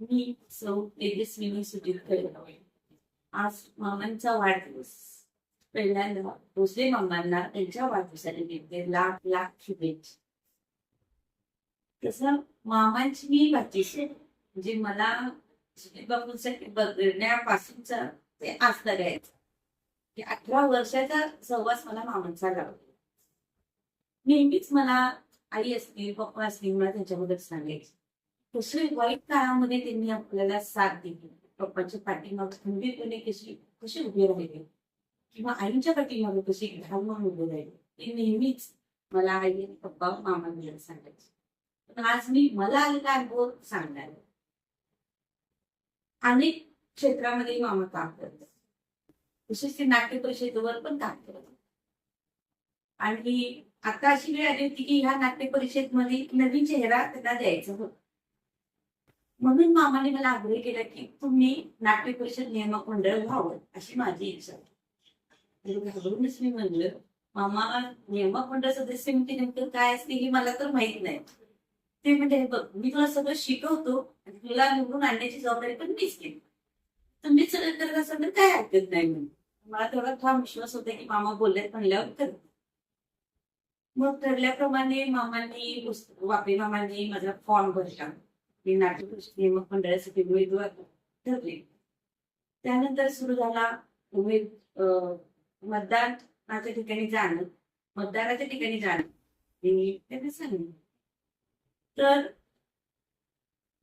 मी सौ तेजस्विनी सुजित कळगाव. आज मामांचा वाढदिवस. पहिल्यांदा भोसले मामांना त्यांच्या वाढदिवसानिमित्त लाख लाख शुभेच्छा. तसं मामांची मी भाचीच आहे. म्हणजे मला सुजित बापूंसाठी बघण्यापासूनचा ते आज करायचं की 18 वर्षाचा सहवास मला मामांचा लावला. नेहमीच मला आई असतील पप्पा असतील मला त्यांच्याबद्दल सांगायचे. कसे वाईट काळामध्ये त्यांनी आपल्याला साथ दिली. पप्पांच्या पाठीमागे खंबीरपणे कशी उभे राहिले किंवा आईच्या पाठीमागे कशी ठाम म्हणून उभे राहिले ते नेहमीच मला आई आणि पप्पा मामांनी सांगायचे. पण आज मी मला आलेला अनुभव सांगणार आहे. अनेक क्षेत्रामध्ये मामा काम करतात. विशेष ते नाट्य परिषदेवर पण काम करतात. आणि आता अशी वेळ आली होती की ह्या नाट्य परिषदेमध्ये नवीन चेहरा त्यांना द्यायचा होता. म्हणून मामाने मला आग्रह केला की तुम्ही नाट्य परिषद नियामक मंडळ व्हावं अशी माझी इच्छा होती. घाबरूनच मी म्हणलं मामा नियामक मंडळ सदस्य म्हणजे नेमकं काय असते हे मला तर माहित नाही. ते म्हणजे बघ मी तुला सगळं शिकवतो आणि तुला निवडून आणण्याची जबाबदारी पण मीच केली. तुम्ही सगळं करत असाल तर काय हरकत नाही म्हणून मला तेवढा ठाम विश्वास होता की मामा बोलले म्हणल्यावर करत. मग ठरल्याप्रमाणे मामांनी वापे मामांनी माझा फॉर्म भरला. मी नाट्य परिषद नियामक मंडळासाठी उमेदवार ठरले. त्यानंतर सुरू झाला मतदानाच्या ठिकाणी जाणं, मतदाराच्या ठिकाणी जाणं. मी त्यांना सांगितलं तर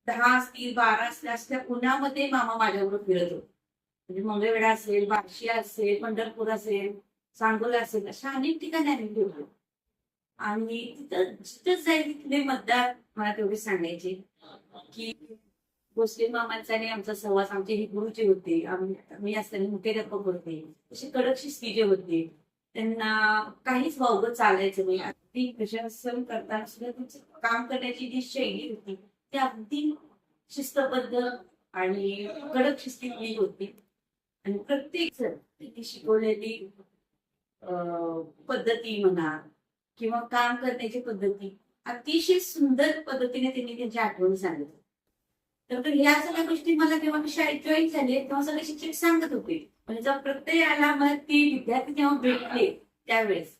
10 असतील 12 असतील असल्या उन्हामध्ये मामा माझ्याबरोबर फिरत होते. म्हणजे मंगळवेढा असेल, बार्शी असेल, पंढरपूर असेल, सांगोला असेल अशा अनेक ठिकाणी आम्ही फिरलो. आणि तिथं जिथंच जाईल तिथले मतदार मला तेवढे सांगायचे की भोसले मामांचा आणि आमचा सहवास आमचे हे गुरुचे होते. आम्ही असताना मोठे गप्पा होते. असे कडक शिस्तीचे होते. त्यांना काहीच वावगं चालायचं नाही. अगदी प्रशासन करताना सुद्धा त्यांचं काम करण्याची जी शैली होती ती अगदी शिस्तबद्ध आणि कडक शिस्तीतली होती. आणि प्रत्येक जण त्यांनी शिकवलेली पद्धती म्हणा किंवा काम करण्याची पद्धती अतिशय सुंदर पद्धतीने त्यांनी त्यांची आठवण सांगितली. तर ह्या सगळ्या गोष्टी मला जेव्हा मी शाळेत जॉईन झाले तेव्हा सगळे शिक्षक सांगत होते. म्हणजे जेव्हा प्रत्यय आला मला ती विद्यार्थी जेव्हा भेटले त्यावेळेस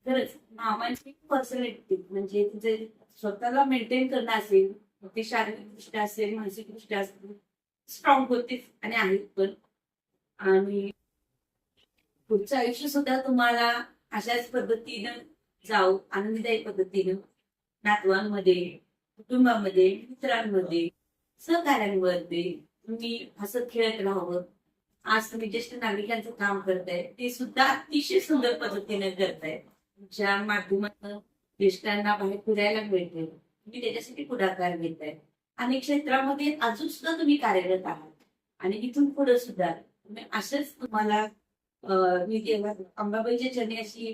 खरंच मामांची पर्सनॅलिटी म्हणजे तिचे स्वतःला मेंटेन करणं असेल, ते शारीरिकदृष्ट्या असेल, मानसिकदृष्ट्या असेल स्ट्रॉंग होते आणि आहेत पण. आणि पुढचं आयुष्य सुद्धा तुम्हाला अशाच पद्धतीनं जाऊ आनंददायी पद्धतीनं नातवांमध्ये, कुटुंबामध्ये, मित्रांमध्ये, सहकार्यांमध्ये तुम्ही हसत खेळत राहावं. आज तुम्ही ज्येष्ठ नागरिकांचं काम करताय ते सुद्धा अतिशय सुंदर पद्धतीने करताय. ज्या माध्यमातून ज्येष्ठांना बाहेर फिरायला मिळते तुम्ही त्याच्यासाठी पुढाकार घेताय. अनेक क्षेत्रामध्ये अजून सुद्धा तुम्ही कार्यरत आहात आणि इथून पुढे सुद्धा तुम्ही असंच तुम्हाला मी देवा अंबाबाईच्या चरणी अशी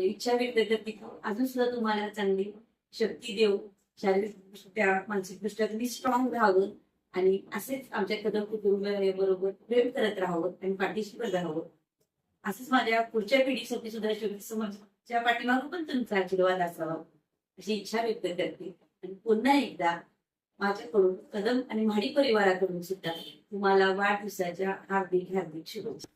इच्छा व्यक्त करते की अजून सुद्धा तुम्हाला चांगली शक्ती देऊ, शारीरिकदृष्ट्या मानसिकदृष्ट्या तुम्ही स्ट्रॉंग राहावं आणि असेच आमच्या कदम कुटुंबाबरोबर प्रेम करत राहावं आणि पाठीशी पण राहावं. असंच माझ्या पुढच्या पिढीसाठी सुद्धा शेवटी समाजाच्या पाठीमागं पण तुमचा आशीर्वाद असावा अशी इच्छा व्यक्त करते. आणि पुन्हा एकदा माझ्याकडून कदम आणि म्हाडी परिवाराकडून सुद्धा तुम्हाला वाढदिवसाच्या हार्दिक हार्दिक शुभेच्छा.